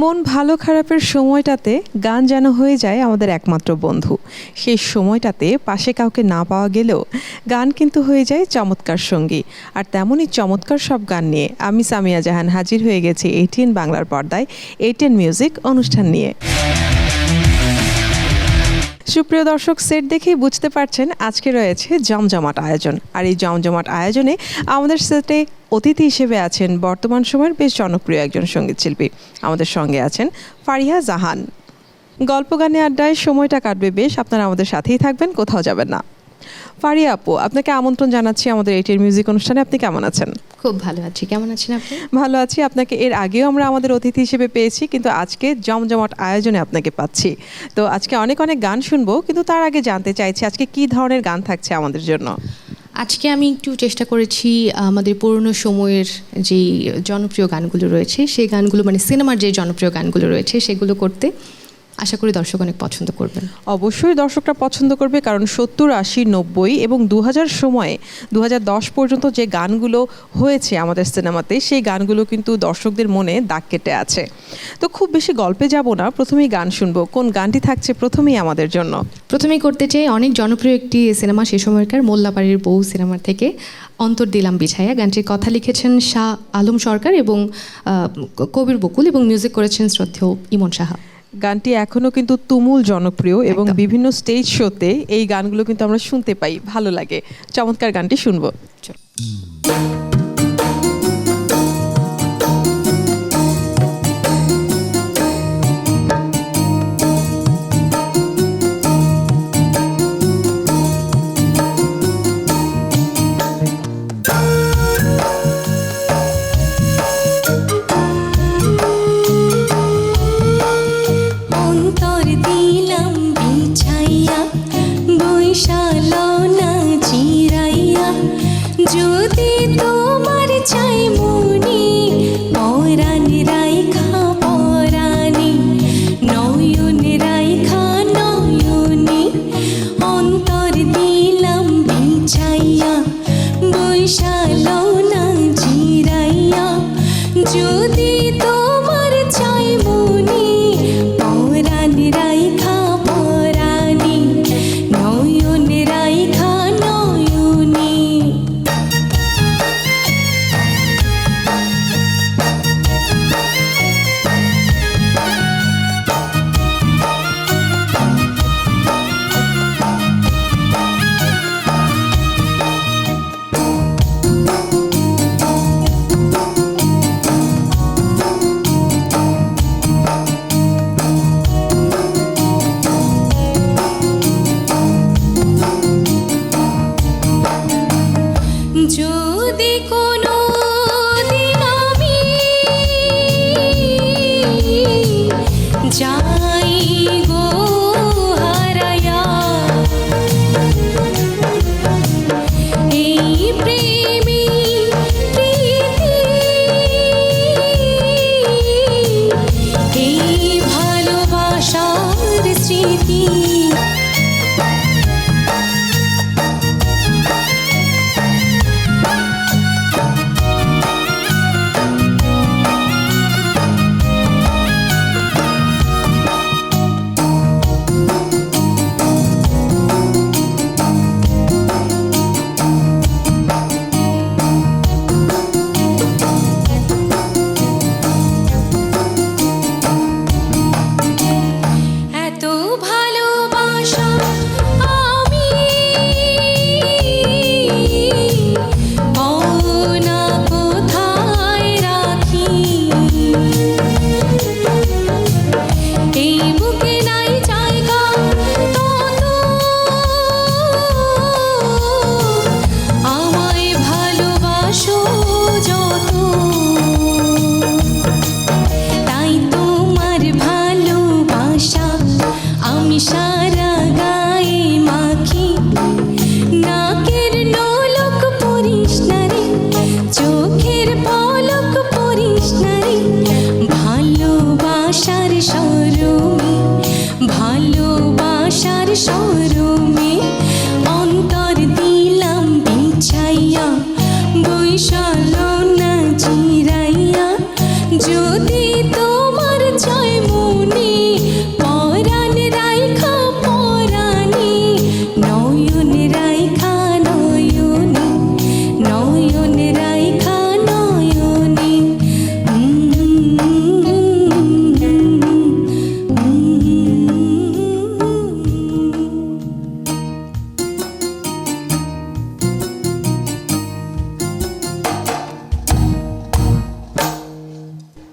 মন ভালো খারাপের সময়টাতে গান যেন হয়ে যায় আমাদের একমাত্র বন্ধু। সেই সময়টাতে পাশে কাউকে না পাওয়া গেলেও গান কিন্তু হয়ে যায় চমৎকার সঙ্গী। আর তেমনই চমৎকার সব গান নিয়ে আমি সামিয়া জাহান হাজির হয়ে গেছি ATN বাংলার পর্দায় ATN মিউজিক অনুষ্ঠান নিয়ে। সুপ্রিয় দর্শক, সেট দেখেই বুঝতে পারছেন আজকে রয়েছে জমজমাট আয়োজন। আর এই জমজমাট আয়োজনে আমাদের সেটে অতিথি হিসেবে আছেন বর্তমান সময়ের বেশ জনপ্রিয় একজন সঙ্গীত শিল্পী। আমাদের সঙ্গে আছেন ফারিহা জাহান। গল্প গানে আড্ডায় সময়টা কাটবে বেশ, আপনারা আমাদের সাথেই থাকবেন, কোথাও যাবেন না। ফারিয়া আপু, আপনাকে আমন্ত্রণ জানাচ্ছি আমাদের ATN মিউজিক অনুষ্ঠানে। আপনি কেমন আছেন? খুব ভালো আছি, কেমন আছেন আপনি? ভালো আছি। আপনাকে এর আগেও আমরা আমাদের অতিথি হিসেবে পেয়েছি, কিন্তু আজকে জমজমাট আয়োজনে আপনাকে পাচ্ছি। তো আজকে অনেক অনেক গান শুনবো, কিন্তু তার আগে জানতে চাইছি আজকে কি ধরনের গান থাকছে আমাদের জন্য। আজকে আমি একটু চেষ্টা করেছি আমাদের পুরনো সময়ের যেই জনপ্রিয় গানগুলো রয়েছে সেই গানগুলো, মানে সিনেমার যে জনপ্রিয় গানগুলো রয়েছে সেগুলো করতে। আশা করি দর্শক অনেক পছন্দ করবেন। অবশ্যই দর্শকরা পছন্দ করবে, কারণ 70, 80, 90 এবং 2000 সময়ে 2010 পর্যন্ত যে গানগুলো হয়েছে আমাদের সিনেমাতে, সেই গানগুলো কিন্তু দর্শকদের মনে দাগ কেটে আছে। তো খুব বেশি গল্পে যাব না, প্রথমেই গান শুনবো। কোন গানটি থাকছে প্রথমেই আমাদের জন্য? প্রথমেই করতে চাই অনেক জনপ্রিয় একটি সিনেমা সে সময়কার মোল্লাপাড়ির বউ সিনেমার থেকে অন্তর দিলাম বিছায়া। গানটির কথা লিখেছেন শাহ আলম সরকার এবং কবির বকুল, এবং মিউজিক করেছেন শ্রদ্ধেয় ইমন সাহা। গানটি এখনও কিন্তু তুমুল জনপ্রিয় এবং বিভিন্ন স্টেজ শোতে এই গানগুলো কিন্তু আমরা শুনতে পাই, ভালো লাগে। চমৎকার গানটি শুনবো। যদি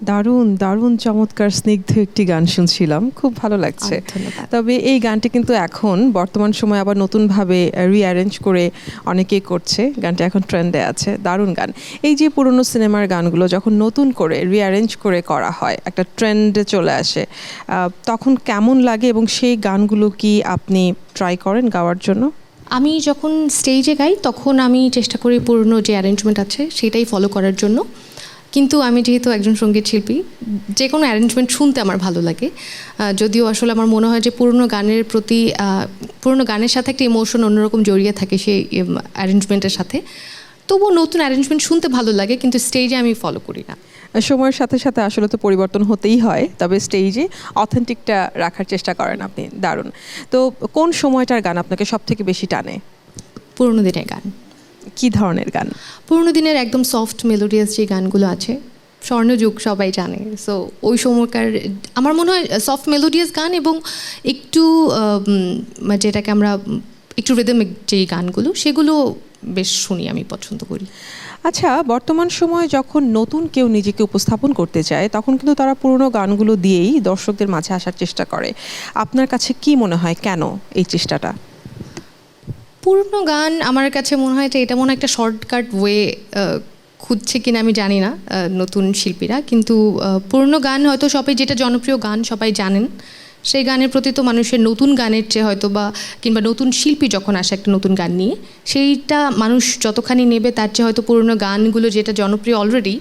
দারুণ দারুণ চমৎকার স্নিগ্ধ একটি গান শুনছিলাম, খুব ভালো লাগছে। ধন্যবাদ। তবে এই গানটি কিন্তু এখন বর্তমান সময়ে আবার নতুনভাবে রিঅ্যারেঞ্জ করে অনেকেই করছে, গানটা এখন ট্রেন্ডে আছে, দারুণ গান। এই যে পুরনো সিনেমার গানগুলো যখন নতুন করে রিঅ্যারেঞ্জ করে করা হয়, একটা ট্রেন্ডে চলে আসে, তখন কেমন লাগে এবং সেই গানগুলো কি আপনি ট্রাই করেন গাওয়ার জন্য? আমি যখন স্টেজে গাই তখন আমি চেষ্টা করি পুরনো যে অ্যারেঞ্জমেন্ট আছে সেটাই ফলো করার জন্য, কিন্তু আমি যেহেতু একজন সঙ্গীত শিল্পী, যে কোনো অ্যারেঞ্জমেন্ট শুনতে আমার ভালো লাগে। যদিও আসলে আমার মনে হয় যে পুরনো গানের প্রতি পুরনো গানের সাথে একটা ইমোশন অন্যরকম জড়িয়ে থাকে সেই অ্যারেঞ্জমেন্টের সাথে, তবুও নতুন অ্যারেঞ্জমেন্ট শুনতে ভালো লাগে, কিন্তু স্টেজে আমি ফলো করি না। সময়ের সাথে সাথে আসলে তো পরিবর্তন হতেই হয়, তবে স্টেজে অথেন্টিকটা রাখার চেষ্টা করেন আপনি, দারুণ। তো কোন সময়টার গান আপনাকে সব থেকে বেশি টানে? পুরনো দিনের গান। কি ধরনের গান? পুরনো দিনের একদম সফট মেলোডিয়াস যে গানগুলো আছে, স্বর্ণযুগ সবাই জানে, সো ওই সময়কার আমার মনে হয় সফট মেলোডিয়াস গান এবং একটু যেটাকে আমরা একটু রিদমিক যে গানগুলো, সেগুলো বেশ শুনি, আমি পছন্দ করি। আচ্ছা, বর্তমান সময়ে যখন নতুন কেউ নিজেকে উপস্থাপন করতে চায় তখন কিন্তু তারা পুরনো গানগুলো দিয়েই দর্শকদের মাঝে আসার চেষ্টা করে। আপনার কাছে কি মনে হয়, কেন এই চেষ্টাটা? পুরনো গান আমার কাছে মনে হয় যে এটা মনে হয় একটা শর্টকাট ওয়ে খুঁজছে কিনা আমি জানি না নতুন শিল্পীরা, কিন্তু পুরনো গান হয়তো সবাই, যেটা জনপ্রিয় গান সবাই জানেন, সেই গানের প্রতি তো মানুষের নতুন গানের চেয়ে হয়তো বা, কিংবা নতুন শিল্পী যখন আসে একটা নতুন গান নিয়ে, সেইটা মানুষ যতখানি নেবে তার চেয়ে হয়তো পুরনো গানগুলো যেটা জনপ্রিয় অলরেডি,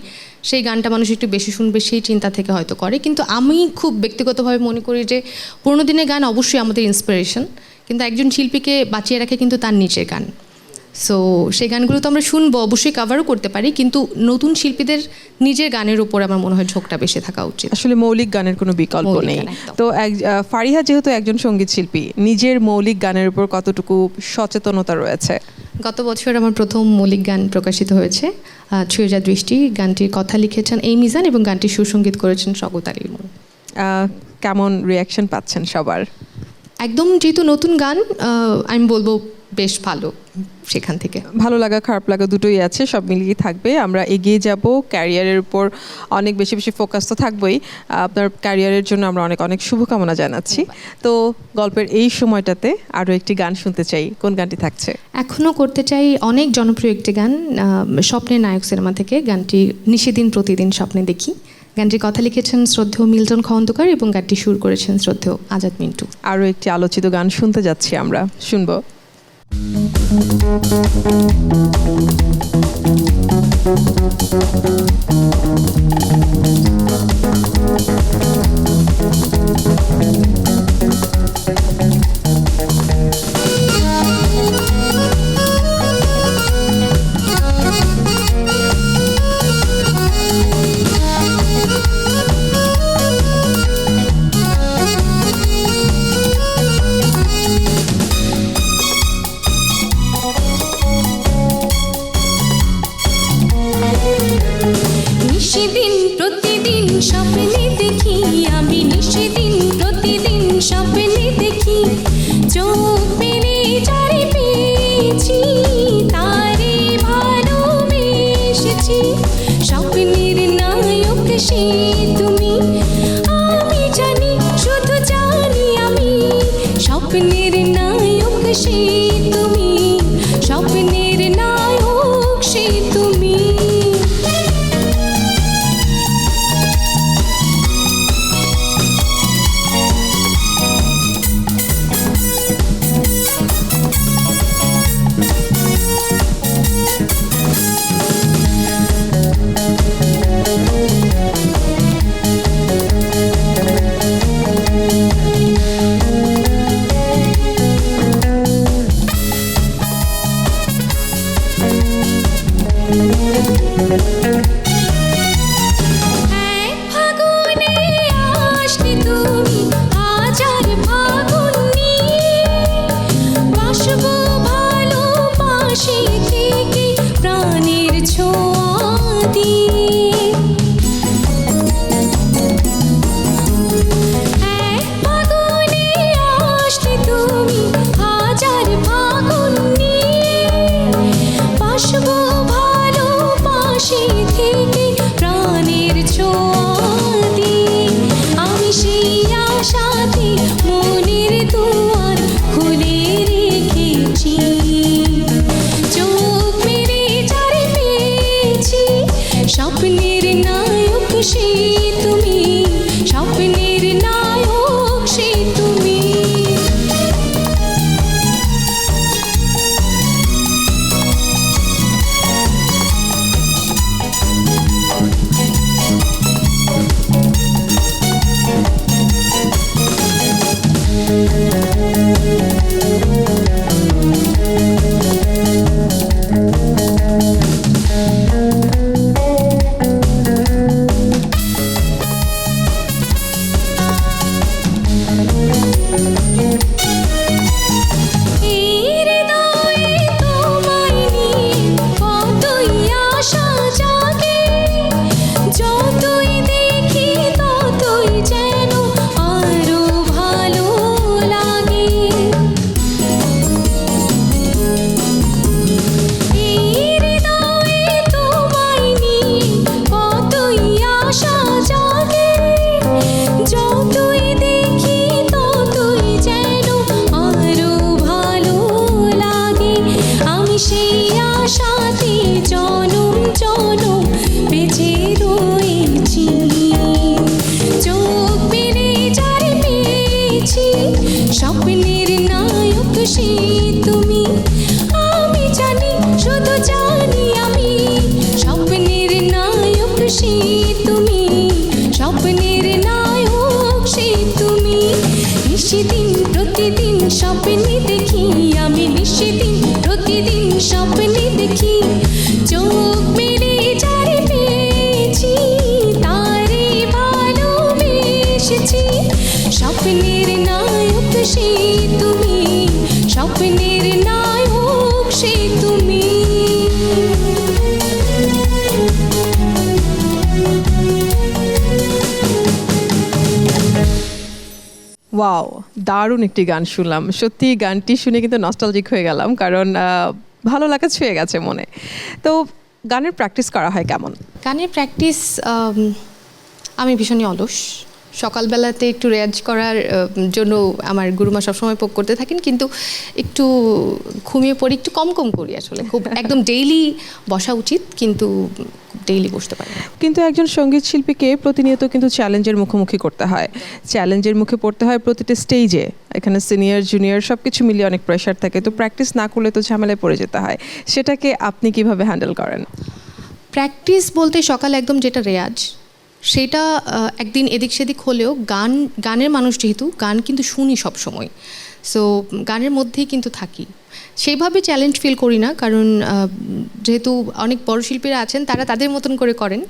সেই গানটা মানুষ একটু বেশি শুনবে সেই চিন্তা থেকে হয়তো করে। কিন্তু আমি খুব ব্যক্তিগতভাবে মনে করি যে পুরনো দিনের গান অবশ্যই আমাদের ইন্সপিরেশন, কিন্তু একজন শিল্পীকে বাঁচিয়ে রাখে কিন্তু তার নিচের গান। সো সেই গানগুলো তো আমরা শুনবো, অবশ্যই কাভারও করতে পারি, কিন্তু নতুন শিল্পীদের নিজের গানের উপর আমার মনে হয় ঝোঁকটা বেশি থাকা উচিত। আসলে মৌলিক গানের কোনো বিকল্প মৌলিক নেই। গান, একদম। তো ফারিহা যেহেতু একজন সঙ্গীত শিল্পী, নিজের মৌলিক গানের উপর কতটুকু সচেতনতা রয়েছে? গত বছর আমার প্রথম মৌলিক গান প্রকাশিত হয়েছে, ছুঁয়ে যা দৃষ্টি। গানটির কথা লিখেছেন এই মিজান এবং গানটির সুসঙ্গীত করেছেন স্বগত আলী ইমন। কেমন রিয়াকশন পাচ্ছেন সবার? একদম যেহেতু নতুন গান, আমি বলবো বেশ ভালো। সেখান থেকে ভালো লাগা খারাপ লাগা দুটোই আছে, সব মিলিয়ে থাকবে। আমরা এগিয়ে যাব, ক্যারিয়ারের উপর অনেক বেশি বেশি ফোকাস তো থাকবেই। আপনার ক্যারিয়ারের জন্য আমরা অনেক অনেক শুভকামনা জানাচ্ছি। তো গল্পের এই সময়টাতে আরও একটি গান শুনতে চাই, কোন গানটি থাকছে? এখনও করতে চাই অনেক জনপ্রিয় একটি গান, স্বপ্নের নায়ক সিনেমা থেকে। গানটি নিশিদিন প্রতিদিন স্বপ্নে দেখি। গানটির কথা লিখেছেন শ্রদ্ধেয় মিল্টন খন্দকার এবং গানটি সুর করেছেন শ্রদ্ধেয় আজাদ মিন্টু। আরও একটি আলোচিত গান শুনতে যাচ্ছি, আমরা শুনবো। নিশিদিন প্রতিদিন স্বপ্নে দেখি, আমি নিশিদিন প্রতিদিন স্বপ্নে দেখি, চোখ মেলে যারে পেয়েছি তারে ভালোবেসেছি। স্বপ্নের নায়ক সে তুমি, আমি জানি, শুধু জানি আমি, স্বপ্নের নায়ক সে তুমি, স্বপ্নের নায়ক সে তুমি। সে তুমি, স্বপ্নের নায়ক সে তুমি। স্বপ্নের নায়ক সে তুমি, আমি জানি শুধু জানি আমি, স্বপ্নের নায়ক সে তুমি, স্বপ্নের নায়ক সে তুমি। নিশিদিন প্রতিদিন স্বপ্নে দেখি আমি, নিশিদিন প্রতিদিন স্বপ্নে দেখি, চোখ মেলে যারে পেয়েছি তারে ভালোবেসেছি। স্বপ্নের নায়ক সে তুমি, স্বপ্নের নায়ক সে তুমি। ওয়াও, দারুণ একটি গান শুনলাম। সত্যি গানটি শুনে কিন্তু নস্টালজিক হয়ে গেলাম, কারণ ভালো লাগা ছুঁয়ে গেছে মনে। তো গানের প্র্যাকটিস করা হয় কেমন? গানের প্র্যাকটিস আমি ভীষণই অলস। সকালবেলাতে একটু রেয়াজ করার জন্য আমার গুরুমা সবসময় পোক করতে থাকেন, কিন্তু একটু ঘুমিয়ে পড়ি, একটু কম কম করি আসলে। খুব একদম ডেইলি বসা উচিত, কিন্তু ডেইলি বসতে পারি না। কিন্তু একজন সঙ্গীত শিল্পীকে প্রতিনিয়ত কিন্তু চ্যালেঞ্জের মুখোমুখি করতে হয়, চ্যালেঞ্জের মুখে পড়তে হয় প্রতিটা স্টেজে। এখানে সিনিয়র জুনিয়র সব কিছু মিলিয়ে অনেক প্রেশার থাকে, তো প্র্যাকটিস না করলে তো ঝামেলায় পড়ে যেতে হয়। সেটাকে আপনি কিভাবে হ্যান্ডেল করেন? প্র্যাকটিস বলতে সকালে একদম যেটা রেয়াজ, সেটা একদিন এদিক সেদিক হলেও গানের মানুষ যেহেতু, গান কিন্তু শুনি সব সময়, সো গানের মধ্যেই কিন্তু থাকি। সেইভাবে চ্যালেঞ্জ ফিল করি না, কারণ যেহেতু অনেক বড় শিল্পীরা আছেন, তারা তাদের মতন করে করেন,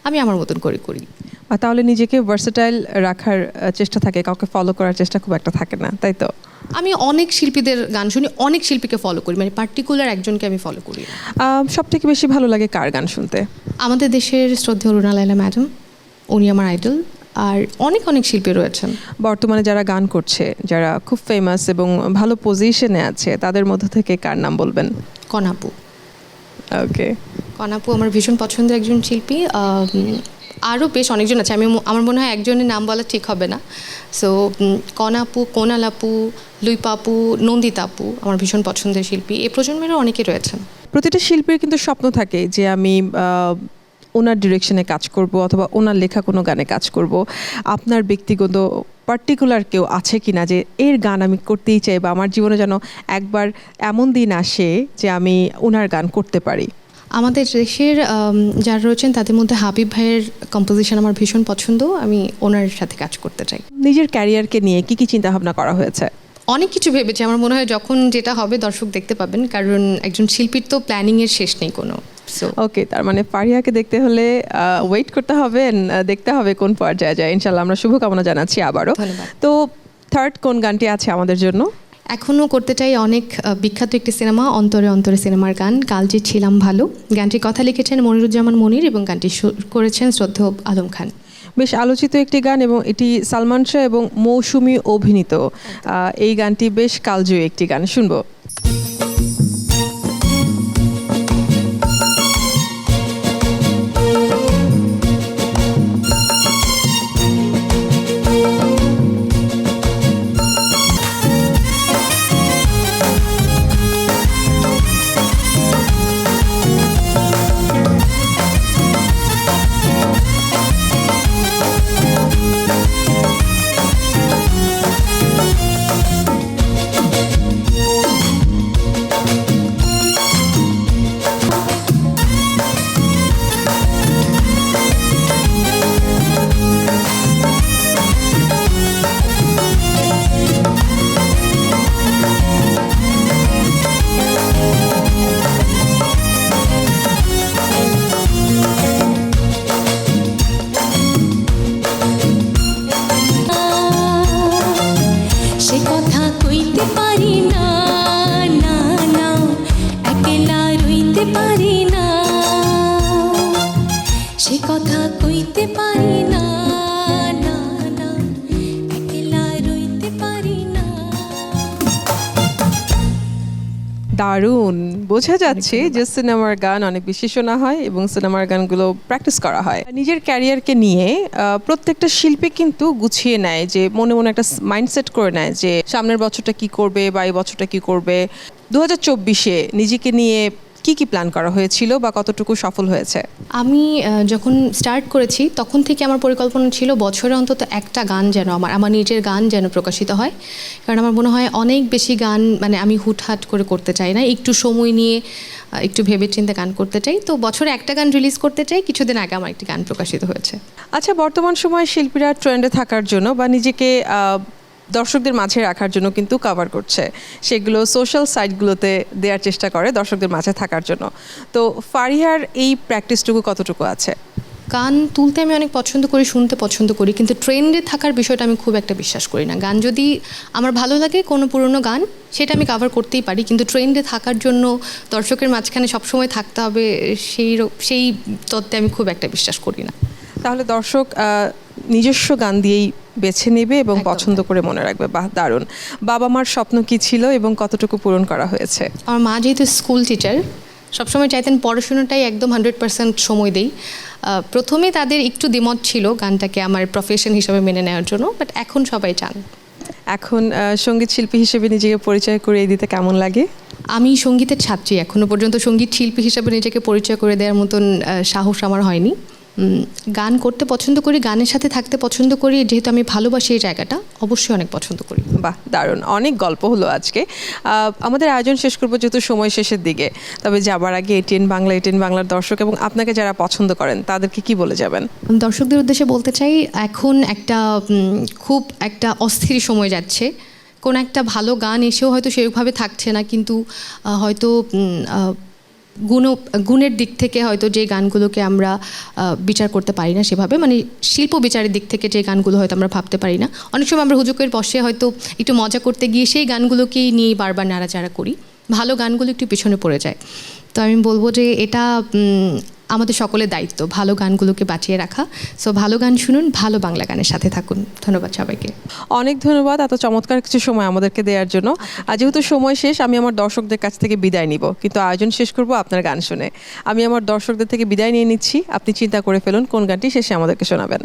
আমি আমার মতন করে করি। আর তাহলে নিজেকে ভার্সেটাইল রাখার চেষ্টা থাকে, কাউকে ফলো করার চেষ্টা খুব একটা থাকে না, তাই তো? আমি অনেক শিল্পীদের গান শুনি, অনেক শিল্পীকে ফলো করি, মানে পার্টিকুলার একজনকে আমি ফলো করি। সব থেকে বেশি ভালো লাগে কার গান শুনতে? আমাদের দেশের শ্রদ্ধেয় রুনা লায়লা ম্যাডাম, উনি আমার আইডল। আর অনেক অনেক শিল্পী রয়েছেন বর্তমানে যারা গান করছে, যারা খুব ফেমাস এবং ভালো পজিশনে আছে, তাদের মধ্যে থেকে কার নাম বলবেন? কনাপু। ওকে, কনাপু আমার ভীষণ পছন্দের একজন শিল্পী। আরও বেশ অনেকজন আছে, আমার মনে হয় একজনের নাম বলা ঠিক হবে না। সো কনাপু, কোনালাপু, লুইপাপু, নন্দিতাপু আমার ভীষণ পছন্দের শিল্পী। এই প্রজন্মেরও অনেকে রয়েছেন। প্রতিটা শিল্পীর কিন্তু স্বপ্ন থাকে যে আমি ওনার ডিরেকশনে কাজ করব, অথবা ওনার লেখা কোনো গানে কাজ করব। আপনার ব্যক্তিগত পার্টিকুলার কেউ আছে কি না যে এর গান আমি করতেই চাই, বা আমার জীবনে যেন একবার এমন দিন আসে যে আমি ওনার গান করতে পারি? আমাদের দেশের যারা রয়েছেন তাদের মধ্যে হাবিব ভাইয়ের কম্পোজিশন আমার ভীষণ পছন্দ, আমি ওনার সাথে কাজ করতে চাই। নিজের ক্যারিয়ারকে নিয়ে কি কি চিন্তা ভাবনা করা হয়েছে? অনেক কিছু ভেবেছি। আমার মনে হয় যখন যেটা হবে দর্শক দেখতে পাবেন, কারণ একজন শিল্পীর তো প্ল্যানিংয়ের শেষ নেই কোনো। ওকে, তার মানে ফারিয়াকে দেখতে হলে ওয়েট করতে হবে, দেখতে হবে কোন পর্যায়ে যায়। ইনশাল্লাহ আমরা শুভকামনা জানাচ্ছি আবারও। তো থার্ড কোন গানটি আছে আমাদের জন্য? এখনও করতে চাই অনেক বিখ্যাত একটি সিনেমা, অন্তরে অন্তরে সিনেমার গান, কাল যে ছিলাম ভালো। গানটির কথা লিখেছেন মনিরুজ্জামান মনির এবং গানটি করেছেন শ্রদ্ধেয় আলম খান। বেশ আলোচিত একটি গান, এবং এটি সালমান শাহ এবং মৌসুমী অভিনীত। এই গানটি বেশ কালজয়ী একটি গান, শুনবো। পারি না, না না, একলা রইতে পারি না। দারুণ, বোঝা যাচ্ছে যে সিনেমার গান অনেক বেশি শোনা হয় এবং সিনেমার গানগুলো প্র্যাকটিস করা হয়। নিজের ক্যারিয়ারকে নিয়ে প্রত্যেকটা শিল্পী কিন্তু গুছিয়ে নেয়, যে মনে মনে একটা মাইন্ডসেট করে নেয় যে সামনের বছরটা কি করবে বা এই বছরটা কি করবে। 2024-এ নিজেকে নিয়ে কি কি প্ল্যান করা হয়েছিল বা কতটুকু সফল হয়েছে? আমি যখন স্টার্ট করেছি তখন থেকে আমার পরিকল্পনা ছিল বছরে অন্তত একটা গান যেন আমার নিজের গান যেন প্রকাশিত হয়। কারণ আমার মনে হয় অনেক বেশি গান মানে আমি হুটহাট করে করতে চাই না, একটু সময় নিয়ে একটু ভেবেচিন্তে গান করতে চাই। তো বছরে একটা গান রিলিজ করতে চাই। কিছুদিন আগে আমার একটি গান প্রকাশিত হয়েছে। আচ্ছা, বর্তমান সময়ে শিল্পীরা ট্রেন্ডে থাকার জন্য বা নিজেকে দর্শকদের মাঝে রাখার জন্য কিন্তু কভার করছে, সেগুলো সোশ্যাল সাইটগুলোতে দেওয়ার চেষ্টা করে দর্শকদের মাঝে থাকার জন্য। তো ফারিহার এই প্র্যাকটিসটুকু কতটুকু আছে? গান তুলতে আমি অনেক পছন্দ করি, শুনতে পছন্দ করি, কিন্তু ট্রেন্ডে থাকার বিষয়টা আমি খুব একটা বিশ্বাস করি না। গান যদি আমার ভালো লাগে, কোনো পুরনো গান, সেটা আমি কভার করতেই পারি, কিন্তু ট্রেন্ডে থাকার জন্য দর্শকের মাঝখানে সবসময় থাকতে হবে সেই তত্ত্বে আমি খুব একটা বিশ্বাস করি না। তাহলে দর্শক নিজস্ব গান দিয়েই বেছে নেবে এবং একদম। পছন্দ করে মনে রাখবে। বাহ, দারুণ। বাবা মার স্বপ্ন কি ছিল এবং কতটুকু পূরণ করা হয়েছে? আমার মা যেহেতু স্কুল টিচার, সবসময় চাইতেন পড়াশোনাটাই একদম 100% সময় দেই। প্রথমে তাদের একটু দ্বিমত ছিল গানটাকে আমার প্রফেশন হিসেবে মেনে নেওয়ার জন্য, বাট এখন সবাই চান। এখন সঙ্গীত শিল্পী হিসেবে নিজেকে পরিচয় করিয়ে দিতে কেমন লাগে? আমি সঙ্গীতের ছাত্রী, এখনো পর্যন্ত সঙ্গীত শিল্পী হিসেবে নিজেকে পরিচয় করে দেওয়ার মতন সাহস আমার হয়নি। গান করতে পছন্দ করি, গানের সাথে থাকতে পছন্দ করি, যেহেতু আমি ভালোবাসি এই জায়গাটা, অবশ্যই অনেক পছন্দ করি। বাহ, দারুণ। অনেক গল্প হলো আজকে। আমাদের আয়োজন শেষ করবো যেহেতু সময় শেষের দিকে, তবে যাবার আগে এটিএন বাংলার দর্শক এবং আপনাকে যারা পছন্দ করেন তাদেরকে কি বলে যাবেন? দর্শকদের উদ্দেশ্যে বলতে চাই, এখন খুব একটা অস্থির সময় যাচ্ছে। কোন একটা ভালো গান এসেও হয়তো সেভাবে থাকছে না, কিন্তু হয়তো গুণের দিক থেকে হয়তো যে গানগুলোকে আমরা বিচার করতে পারি না সেভাবে, মানে শিল্প বিচারের দিক থেকে যে গানগুলো হয়তো আমরা ভাবতে পারি না, অনেক সময় আমরা হুজুকের বসে হয়তো একটু মজা করতে গিয়ে সেই গানগুলোকেই নিয়ে বারবার নাড়াচাড়া করি, ভালো গানগুলো একটু পিছনে পড়ে যায়। তো আমি বলবো যে এটা আমাদের সকলের দায়িত্ব ভালো গানগুলোকে বাঁচিয়ে রাখা। সো ভালো গান শুনুন, ভালো বাংলা গানের সাথে থাকুন। ধন্যবাদ সবাইকে। অনেক ধন্যবাদ এত চমৎকার কিছু সময় আমাদেরকে দেওয়ার জন্য। আর যেহেতু সময় শেষ, আমি আমার দর্শকদের কাছ থেকে বিদায় নিব, কিন্তু আয়োজন শেষ করব আপনার গান শুনে। আমি আমার দর্শকদের থেকে বিদায় নিয়ে নিচ্ছি। আপনি চিন্তা করে ফেলুন কোন গানটি শেষে আমাদেরকে শোনাবেন।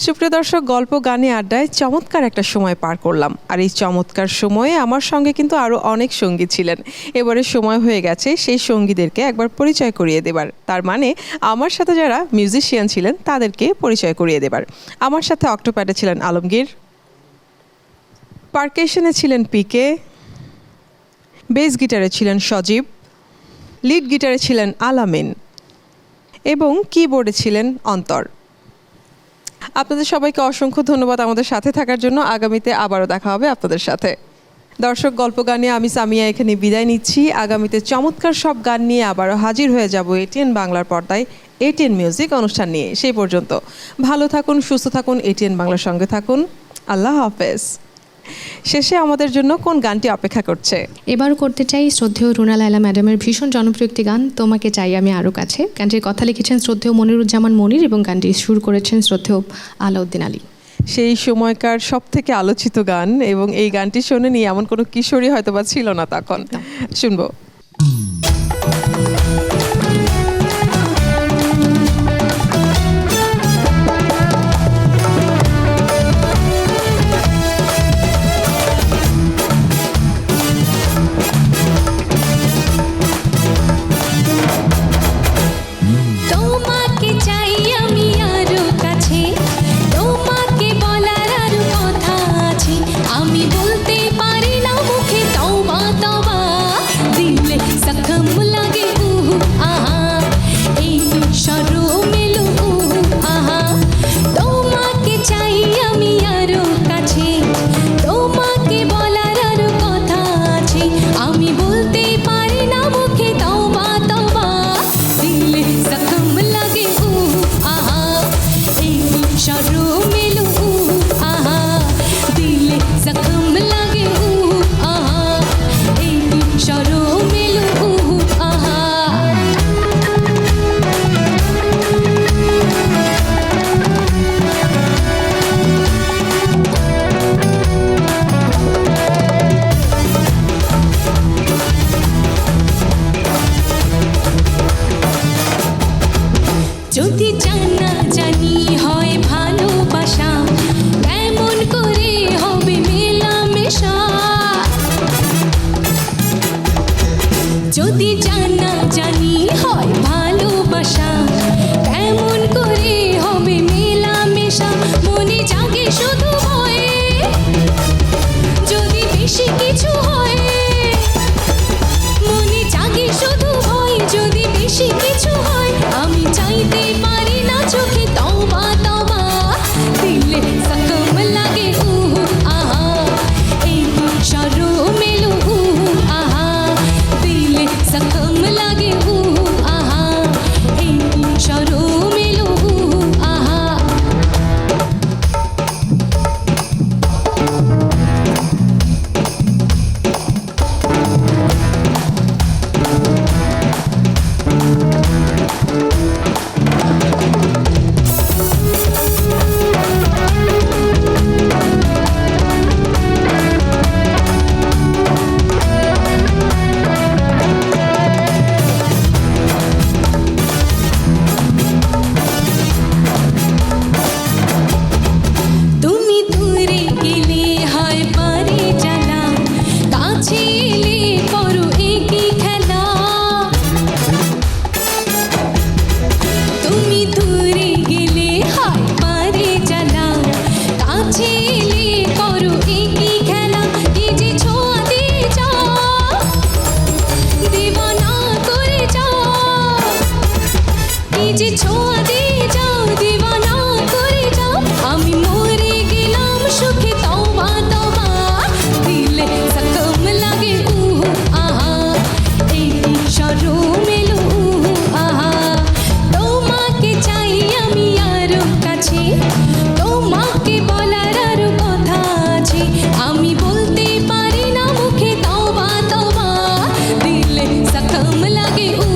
সুপ্রিয় দর্শক, গল্প গানে আড্ডায় চমৎকার একটা সময় পার করলাম। আর এই চমৎকার সময়ে আমার সঙ্গে কিন্তু আরও অনেক সঙ্গী ছিলেন। এবারে সময় হয়ে গেছে সেই সঙ্গীদেরকে একবার পরিচয় করিয়ে দেবার, তার মানে আমার সাথে যারা মিউজিশিয়ান ছিলেন তাদেরকে পরিচয় করিয়ে দেবার। আমার সাথে অক্টোপ্যাডে ছিলেন আলমগীর, পারকেশনে ছিলেন পিকে, বেস গিটারে ছিলেন সজীব, লিড গিটারে ছিলেন আলামিন এবং কিবোর্ডে ছিলেন অন্তর। আপনাদের সবাইকে অসংখ্য ধন্যবাদ আমাদের সাথে থাকার জন্য। আগামীতে আবারও দেখা হবে আপনাদের সাথে। দর্শক, গল্প গানে আমি সামিয়া এখানে বিদায় নিচ্ছি। আগামীতে চমৎকার সব গান নিয়ে আবারও হাজির হয়ে যাব এটিএন বাংলার পর্দায় এটিএন মিউজিক অনুষ্ঠান নিয়ে। সেই পর্যন্ত ভালো থাকুন, সুস্থ থাকুন, এটিএন বাংলার সঙ্গে থাকুন। আল্লাহ হাফেজ। শেষে আমাদের জন্য কোন গানটি অপেক্ষা করছে? এবার করতে চাই শ্রদ্ধেয় রুনা লায়লা ম্যাডামের ভীষণ জনপ্রিয় একটি গান, তোমাকে চাই আমি আরও কাছে। গানটির কথা লিখেছেন শ্রদ্ধেয় মনিরুজ্জামান মনির এবং গানটি সুর করেছেন শ্রদ্ধেয় আলাউদ্দিন আলী। সেই সময়কার সব থেকে আলোচিত গান, এবং এই গানটি শোনেনি এমন কোনো কিশোরী হয়তো বা ছিল না তখন। শুনবো। তোমাকে চাই আমি আরো কাছে, তোমাকে বলার আরো কথা আছে, আমি বলতে পারি না মুখে তওবা তওবা, দিন লাগে